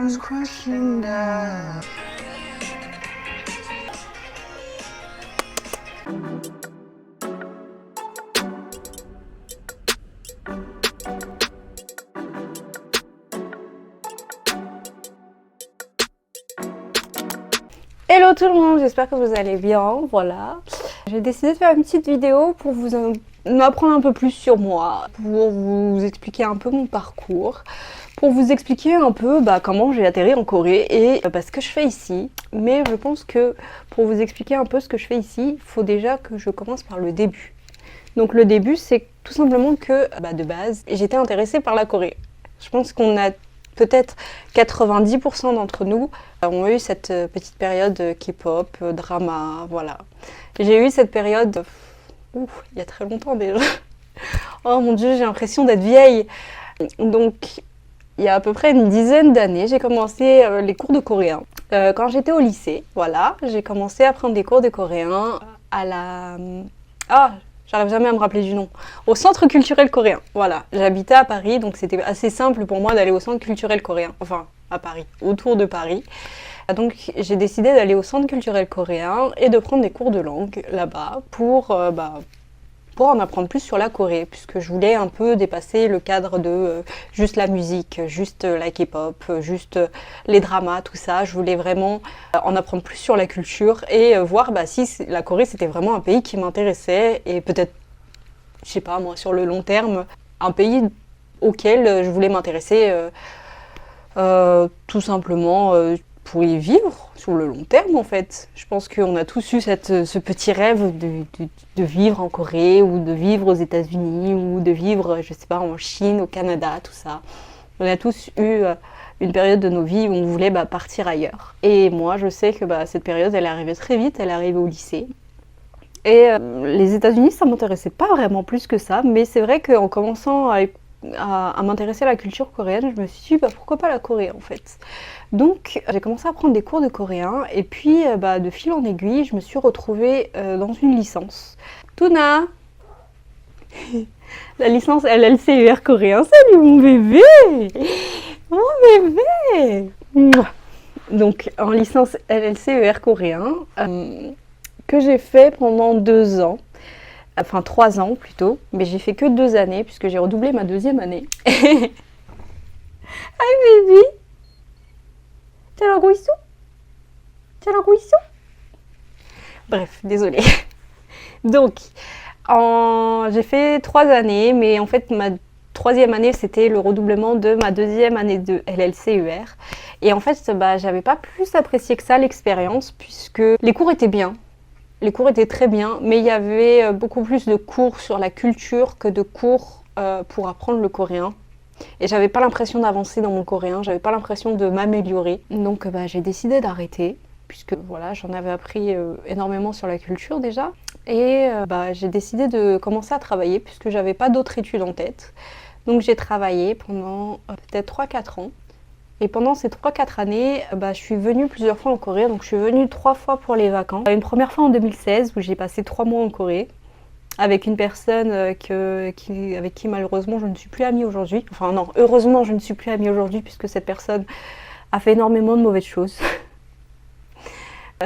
was crashing down. Hello tout le monde, j'espère que vous allez bien, voilà. J'ai décidé de faire une petite vidéo pour vous apprendre un peu plus sur moi, pour vous expliquer un peu mon parcours, pour vous expliquer un peu comment j'ai atterri en Corée et ce que je fais ici. Mais je pense que pour vous expliquer un peu ce que je fais ici, il faut déjà que je commence par le début. Donc le début, c'est tout simplement que de base, j'étais intéressée par la Corée. Je pense qu'on a peut-être 90% d'entre nous ont eu cette petite période K-pop, drama, voilà. J'ai eu cette période, il y a très longtemps déjà. Oh mon dieu, j'ai l'impression d'être vieille. Donc, il y a à peu près une dizaine d'années, j'ai commencé les cours de coréen. Quand j'étais au lycée, voilà, j'ai commencé à prendre des cours de coréen à la... J'arrive jamais à me rappeler du nom. Au Centre culturel coréen, voilà. J'habitais à Paris, donc c'était assez simple pour moi d'aller au Centre culturel coréen. Enfin, à Paris, autour de Paris. Donc j'ai décidé d'aller au Centre culturel coréen et de prendre des cours de langue là-bas pour en apprendre plus sur la Corée, puisque je voulais un peu dépasser le cadre de juste la musique, juste la K-pop, juste les dramas, tout ça. Je voulais vraiment en apprendre plus sur la culture et voir si la Corée c'était vraiment un pays qui m'intéressait et peut-être, je sais pas moi, sur le long terme, un pays auquel je voulais m'intéresser tout simplement pour y vivre sur le long terme en fait. Je pense qu'on a tous eu ce petit rêve de vivre en Corée ou de vivre aux États-Unis ou de vivre, je sais pas, en Chine, au Canada, tout ça. On a tous eu une période de nos vies où on voulait partir ailleurs. Et moi, je sais que cette période, elle est arrivée très vite, elle est arrivée au lycée. Et les États-Unis, ça m'intéressait pas vraiment plus que ça, mais c'est vrai qu'en commençant à m'intéresser à la culture coréenne, je me suis dit pourquoi pas la Corée en fait. Donc j'ai commencé à prendre des cours de coréen et puis de fil en aiguille, je me suis retrouvée dans une licence. Tuna La licence LLCER coréen, salut mon bébé. Mon bébé. Donc en licence LLCER coréen, que j'ai fait pendant 2 ans. Enfin 3 ans plutôt, mais j'ai fait que 2 années puisque j'ai redoublé ma 2e année. Hi baby, 잘하고 있어? 잘하고 있어? Bref, désolée. Donc, j'ai fait 3 années, mais en fait ma 3e année c'était le redoublement de ma 2e année de LLCER. Et en fait, j'avais pas plus apprécié que ça l'expérience puisque les cours étaient bien. Les cours étaient très bien, mais il y avait beaucoup plus de cours sur la culture que de cours pour apprendre le coréen. Et j'avais pas l'impression d'avancer dans mon coréen, j'avais pas l'impression de m'améliorer. Donc j'ai décidé d'arrêter, puisque voilà, j'en avais appris énormément sur la culture déjà. Et j'ai décidé de commencer à travailler, puisque j'avais pas d'autres études en tête. Donc j'ai travaillé pendant peut-être 3-4 ans. Et pendant ces 3-4 années, je suis venue plusieurs fois en Corée, donc je suis venue 3 fois pour les vacances. Une première fois en 2016 où j'ai passé 3 mois en Corée avec une personne avec qui malheureusement je ne suis plus amie aujourd'hui. Enfin non, heureusement je ne suis plus amie aujourd'hui puisque cette personne a fait énormément de mauvaises choses.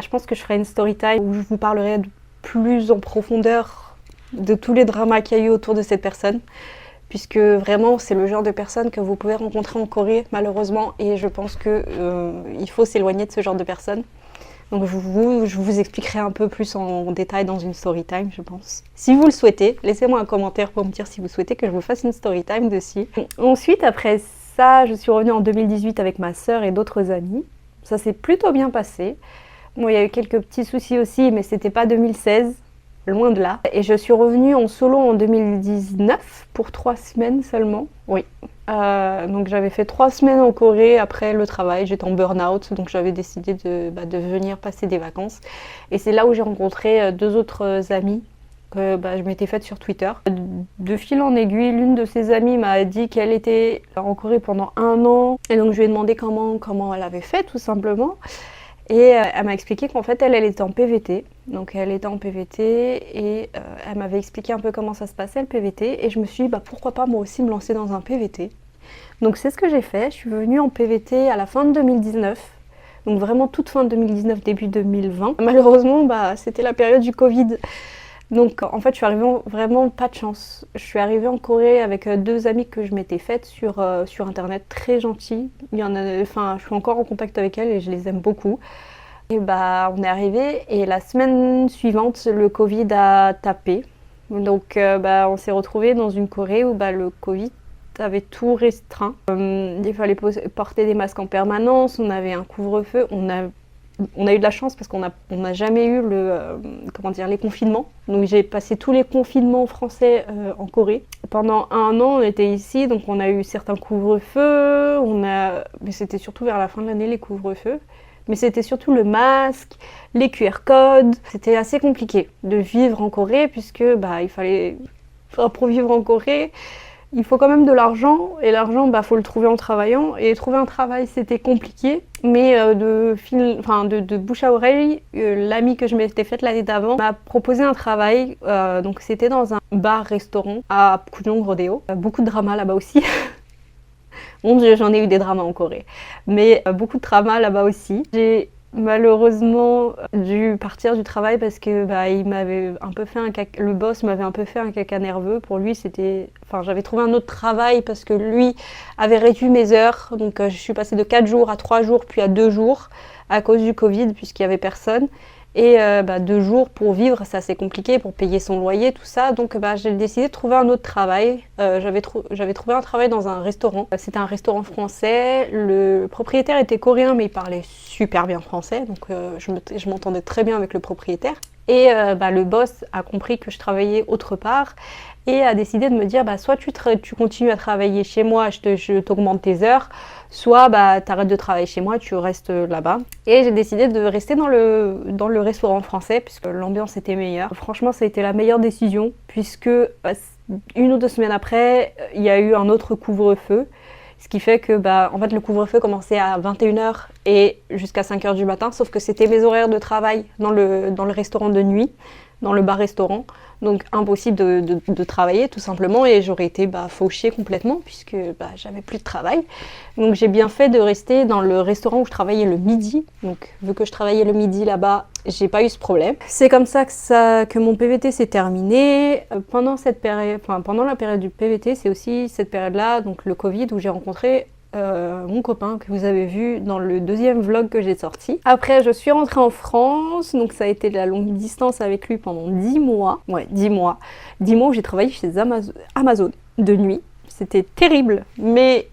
Je pense que je ferai une story time où je vous parlerai de plus en profondeur de tous les dramas qu'il y a eu autour de cette personne. Puisque vraiment c'est le genre de personne que vous pouvez rencontrer en Corée malheureusement et je pense qu'il faut s'éloigner de ce genre de personnes. Donc je vous expliquerai un peu plus en détail dans une story time je pense. Si vous le souhaitez, laissez-moi un commentaire pour me dire si vous souhaitez que je vous fasse une story time dessus. Ensuite après ça, je suis revenue en 2018 avec ma sœur et d'autres amis. Ça s'est plutôt bien passé. Bon, il y a eu quelques petits soucis aussi mais c'était pas 2016. Loin de là. Et je suis revenue en solo en 2019 pour 3 semaines seulement. Oui. Donc j'avais fait 3 semaines en Corée après le travail. J'étais en burn-out, donc j'avais décidé de venir passer des vacances. Et c'est là où j'ai rencontré 2 autres amies que je m'étais faite sur Twitter. De fil en aiguille, l'une de ses amies m'a dit qu'elle était en Corée pendant 1 an. Et donc je lui ai demandé comment elle avait fait tout simplement. Et elle m'a expliqué qu'en fait elle était en PVT, donc elle était en PVT et elle m'avait expliqué un peu comment ça se passait le PVT et je me suis dit pourquoi pas moi aussi me lancer dans un PVT. Donc c'est ce que j'ai fait, je suis venue en PVT à la fin de 2019, donc vraiment toute fin de 2019, début 2020. Malheureusement, c'était la période du Covid. Donc en fait, je suis arrivée vraiment pas de chance. Je suis arrivée en Corée avec deux amies que je m'étais faites sur internet, très gentilles. Je suis encore en contact avec elles et je les aime beaucoup. Et on est arrivé et la semaine suivante, le Covid a tapé. Donc on s'est retrouvés dans une Corée où le Covid avait tout restreint. Il fallait porter des masques en permanence, on avait un couvre-feu, on a eu de la chance parce qu'on n'a jamais eu les confinements. Donc j'ai passé tous les confinements français en Corée. Pendant 1 an, on était ici, donc on a eu certains couvre-feux, mais c'était surtout vers la fin de l'année les couvre-feux. Mais c'était surtout le masque, les QR codes. C'était assez compliqué de vivre en Corée puisque il fallait, pour vivre en Corée, il faut quand même de l'argent. Et l'argent, faut le trouver en travaillant. Et trouver un travail, c'était compliqué. Mais de bouche à oreille, l'amie que je m'étais faite l'année d'avant m'a proposé un travail. Donc c'était dans un bar-restaurant à Kujong Rodeo. Beaucoup de drama là-bas aussi. Mon Dieu, j'en ai eu des dramas en Corée. Mais beaucoup de dramas là-bas aussi. J'ai malheureusement dû partir du travail parce que il m'avait un peu fait le boss m'avait un peu fait un caca nerveux. Pour lui, j'avais trouvé un autre travail parce que lui avait réduit mes heures. Donc je suis passée de 4 jours à 3 jours, puis à 2 jours à cause du Covid puisqu'il n'y avait personne. Et 2 jours pour vivre, c'est assez compliqué, pour payer son loyer, tout ça. Donc j'ai décidé de trouver un autre travail. J'avais trouvé un travail dans un restaurant. C'était un restaurant français. Le propriétaire était coréen, mais il parlait super bien français. Donc je m'entendais très bien avec le propriétaire. Et le boss a compris que je travaillais autre part et a décidé de me dire soit tu continues à travailler chez moi, je t'augmente tes heures, soit t'arrêtes de travailler chez moi, tu restes là-bas. Et j'ai décidé de rester dans le restaurant français puisque l'ambiance était meilleure. Franchement, ça a été la meilleure décision puisque 1 ou 2 semaines après, il y a eu un autre couvre-feu. Ce qui fait que le couvre-feu commençait à 21h et jusqu'à 5h du matin, sauf que c'était mes horaires de travail dans le restaurant de nuit, dans le bar-restaurant. Donc impossible de travailler tout simplement et j'aurais été fauchée complètement puisque j'avais plus de travail. Donc j'ai bien fait de rester dans le restaurant où je travaillais le midi. Donc vu que je travaillais le midi là-bas, j'ai pas eu ce problème. C'est comme ça que mon PVT s'est terminé. Pendant la période du PVT, c'est aussi cette période-là, donc le Covid, où j'ai rencontré mon copain que vous avez vu dans le 2e vlog que j'ai sorti. Après, je suis rentrée en France, donc ça a été de la longue distance avec lui pendant 10 mois. Ouais, 10 mois. 10 mois où j'ai travaillé chez Amazon de nuit. C'était terrible, mais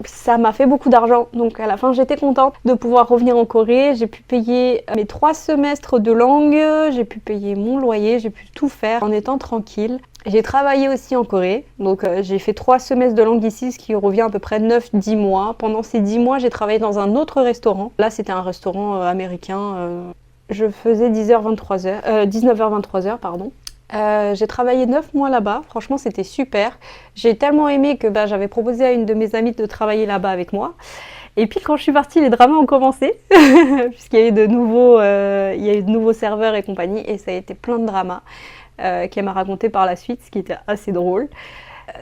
ça m'a fait beaucoup d'argent. Donc à la fin, j'étais contente de pouvoir revenir en Corée. J'ai pu payer mes 3 semestres de langue, j'ai pu payer mon loyer, j'ai pu tout faire en étant tranquille. J'ai travaillé aussi en Corée, donc j'ai fait 3 semestres de langue ici, ce qui revient à peu près 9-10 mois. Pendant ces 10 mois, j'ai travaillé dans un autre restaurant. Là, c'était un restaurant américain. Je faisais 19h-23h, pardon. J'ai travaillé 9 mois là-bas, franchement c'était super. J'ai tellement aimé que j'avais proposé à une de mes amies de travailler là-bas avec moi. Et puis quand je suis partie, les dramas ont commencé, puisqu'il y a eu de nouveaux serveurs et compagnie, et ça a été plein de dramas qu'elle m'a raconté par la suite, ce qui était assez drôle.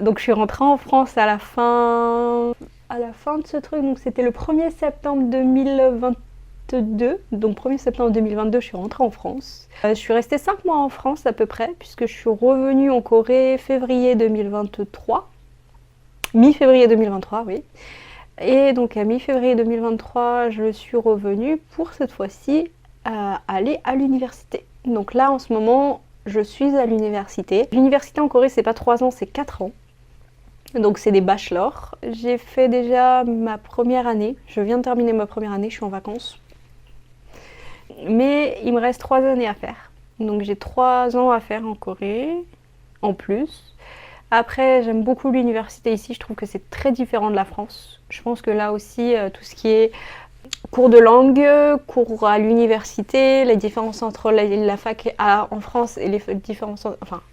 Donc je suis rentrée en France à la fin de ce truc, donc c'était le 1er septembre 2022, donc 1er septembre 2022, je suis rentrée en France. Je suis restée 5 mois en France à peu près, puisque je suis revenue en Corée février 2023, mi-février 2023, oui. Et donc à mi-février 2023, je suis revenue pour cette fois-ci aller à l'université. Donc là en ce moment, je suis à l'université. L'université en Corée, c'est pas 3 ans, c'est 4 ans. Donc c'est des bachelors. J'ai fait déjà ma première année. Je viens de terminer ma première année, je suis en vacances. Mais il me reste 3 années à faire. Donc j'ai 3 ans à faire en Corée, en plus. Après, j'aime beaucoup l'université ici, je trouve que c'est très différent de la France. Je pense que là aussi, tout ce qui est cours de langue, cours à l'université, les différences entre la fac en France et les différences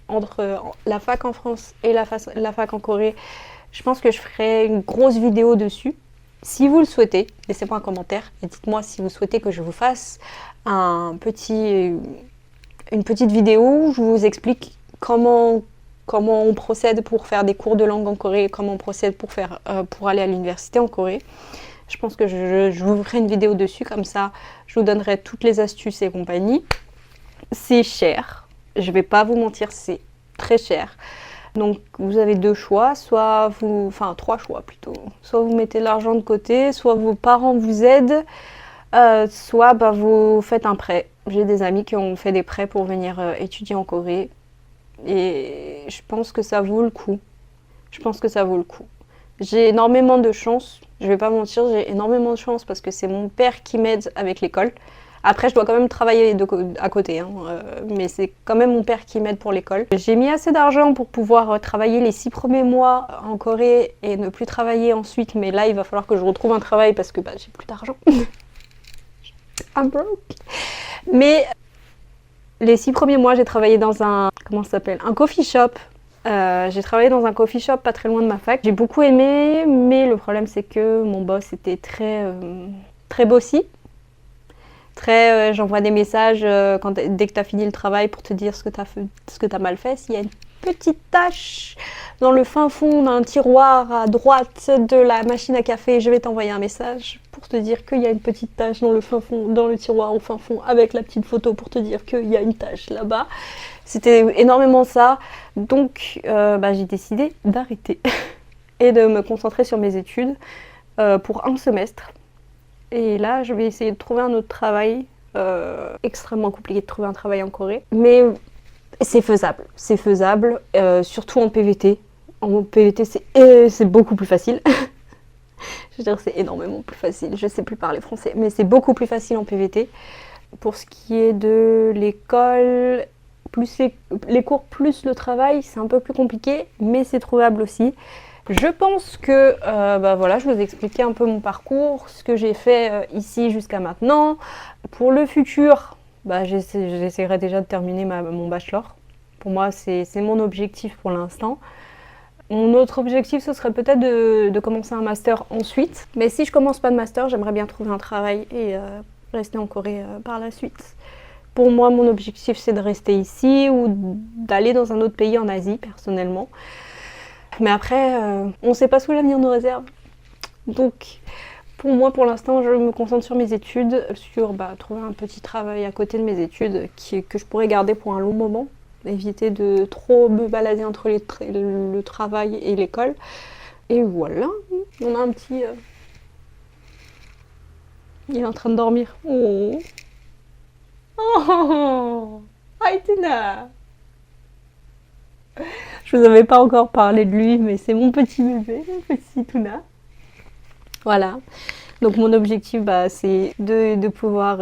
entre la fac en France et la fac en Corée, je pense que je ferai une grosse vidéo dessus. Si vous le souhaitez, laissez-moi un commentaire et dites-moi si vous souhaitez que je vous fasse une petite vidéo où je vous explique comment comment on procède pour faire des cours de langue en Corée, comment on procède pour aller à l'université en Corée. Je pense que je vous ferai une vidéo dessus, comme ça je vous donnerai toutes les astuces et compagnie. C'est cher, je vais pas vous mentir, c'est très cher. Donc vous avez deux choix, trois choix plutôt. Soit vous mettez de l'argent de côté, soit vos parents vous aident, soit vous faites un prêt. J'ai des amis qui ont fait des prêts pour venir étudier en Corée. Et je pense que ça vaut le coup. J'ai énormément de chance, je vais pas mentir, j'ai énormément de chance parce que c'est mon père qui m'aide avec l'école. Après, je dois quand même travailler à côté, mais c'est quand même mon père qui m'aide pour l'école. J'ai mis assez d'argent pour pouvoir travailler les 6 premiers mois en Corée et ne plus travailler ensuite, mais là, il va falloir que je retrouve un travail parce que j'ai plus d'argent. I'm broke. Mais les 6 premiers mois, j'ai travaillé dans un coffee shop. J'ai travaillé dans un coffee shop pas très loin de ma fac. J'ai beaucoup aimé, mais le problème c'est que mon boss était très bossy. J'envoie des messages dès que tu as fini le travail pour te dire ce que tu as mal fait. S'il y a une petite tache dans le fin fond d'un tiroir à droite de la machine à café, je vais t'envoyer un message pour te dire qu'il y a une petite tache dans le fin fond, dans le tiroir au fin fond, avec la petite photo pour te dire qu'il y a une tache là-bas. C'était énormément ça, donc j'ai décidé d'arrêter et de me concentrer sur mes études pour un semestre. Et là, je vais essayer de trouver un autre travail. Extrêmement compliqué de trouver un travail en Corée, mais c'est faisable, surtout en PVT. En PVT, c'est beaucoup plus facile. Je veux dire, c'est énormément plus facile. Je sais plus parler français, mais c'est beaucoup plus facile en PVT. Pour ce qui est de l'école, plus les cours plus le travail, c'est un peu plus compliqué, mais c'est trouvable aussi. Je pense que je vous ai expliqué un peu mon parcours, ce que j'ai fait ici jusqu'à maintenant. Pour le futur, j'essaierai déjà de terminer mon bachelor. Pour moi, c'est mon objectif pour l'instant. Mon autre objectif, ce serait peut-être de commencer un master ensuite. Mais si je commence pas de master, j'aimerais bien trouver un travail et rester en Corée par la suite. Pour moi, mon objectif, c'est de rester ici ou d'aller dans un autre pays en Asie, personnellement. Mais après, on ne sait pas ce que l'avenir nous réserve. Donc, pour moi, pour l'instant, je me concentre sur mes études, sur trouver un petit travail à côté de mes études que je pourrais garder pour un long moment. Éviter de trop me balader entre le travail et l'école. Et voilà, on a un petit... Il est en train de dormir. Oh, oh, hi Tina. Je vous avais pas encore parlé de lui, mais c'est mon petit bébé, mon petit Tuna. Voilà. Donc mon objectif, c'est de pouvoir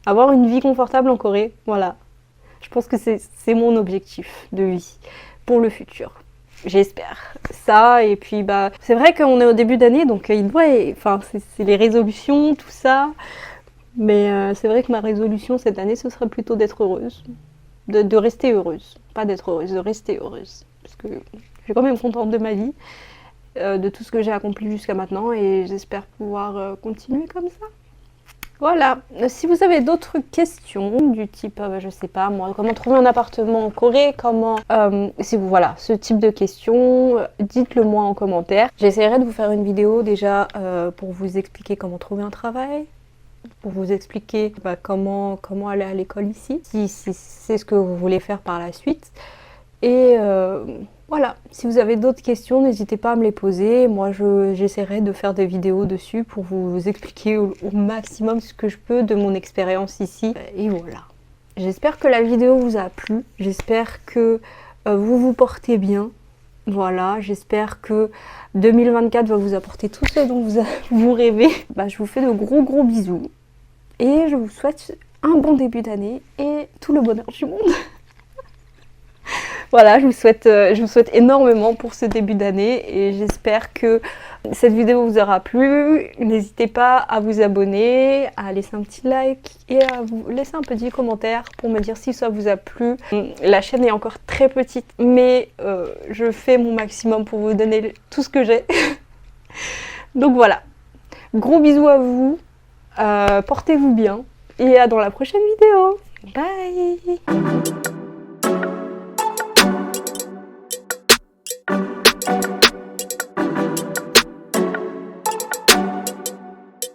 avoir une vie confortable en Corée. Voilà. Je pense que c'est mon objectif de vie pour le futur. J'espère ça. Et puis c'est vrai qu'on est au début d'année, donc c'est les résolutions, tout ça. Mais c'est vrai que ma résolution cette année, ce serait plutôt d'être heureuse. De rester heureuse. Pas d'être heureuse, de rester heureuse. Parce que je suis quand même contente de ma vie, de tout ce que j'ai accompli jusqu'à maintenant. Et j'espère pouvoir continuer comme ça. Voilà, si vous avez d'autres questions du type, je sais pas moi, comment trouver un appartement en Corée, ce type de questions, dites-le moi en commentaire. J'essaierai de vous faire une vidéo déjà pour vous expliquer comment trouver un travail, pour vous expliquer comment aller à l'école ici, si c'est ce que vous voulez faire par la suite. Et voilà, si vous avez d'autres questions, n'hésitez pas à me les poser. Moi, j'essaierai de faire des vidéos dessus pour vous expliquer au maximum ce que je peux de mon expérience ici. Et voilà. J'espère que la vidéo vous a plu. J'espère que vous vous portez bien. Voilà, j'espère que 2024 va vous apporter tout ce dont vous rêvez. Je vous fais de gros bisous. Et je vous souhaite un bon début d'année et tout le bonheur du monde. Voilà, je vous souhaite énormément pour ce début d'année et j'espère que cette vidéo vous aura plu. N'hésitez pas à vous abonner, à laisser un petit like et à vous laisser un petit commentaire pour me dire si ça vous a plu. La chaîne est encore très petite, mais je fais mon maximum pour vous donner tout ce que j'ai. Donc voilà, gros bisous à vous, portez-vous bien et à dans la prochaine vidéo. Bye.